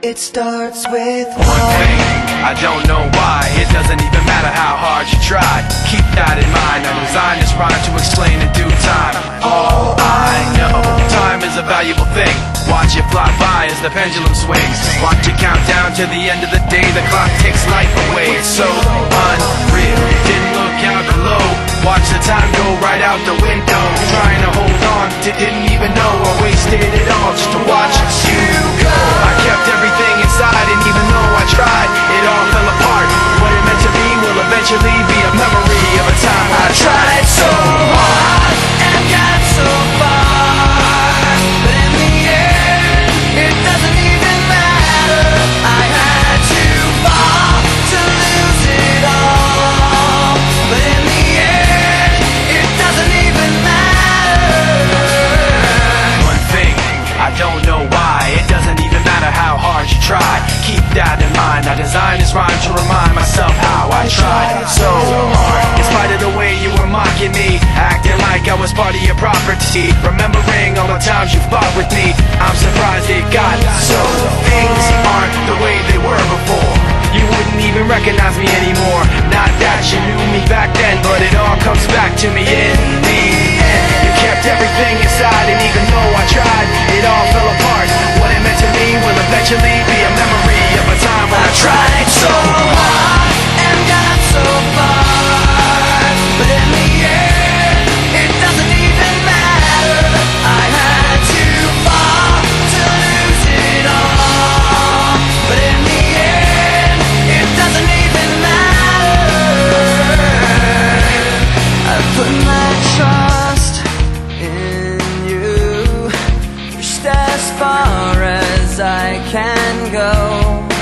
It starts with one thing, I don't know why. It doesn't even matter how hard you try. Keep that in mind. I designed this rhyme to explain in due time. All I know, time is a valuable thing. Watch it fly by as the pendulum swings. Watch it count down to the end of the day. The clock takes life away. It's so unreal. Didn't look out below. Watch the time go right out the window. Trying to hold on to didn't even know I wasted it all just to watch you go. I kept everything inside, and even though I tried, it all fell apart. What it meant to be will eventually be a memory of a time I tried so hard and got so far, but in the end, it doesn't even matter. I had to fall to lose it all, but in the end, it doesn't even matter. One thing, I don't know why. It doesn't even matter how hard you try. Keep that in mind. I designed this rhyme to remind myself how I tried so hard. In spite of the way you were mocking me, acting like I was part of your property, remembering all the times you fought with me, I'm surprised it got so. Things aren't the way they were before. You wouldn't even recognize me anymore. Not that you knew me back then, but it all comes back to me in the end. You kept everything inside, and even though I tried, it all fell apart. What it meant to me will eventually be a memory of a time when I tried so hard and got so far, but in the end, it doesn't even matter. I had to fall to lose it all, but in the end, it doesn't even matter. I put my trust in you, pushed as far as I can go.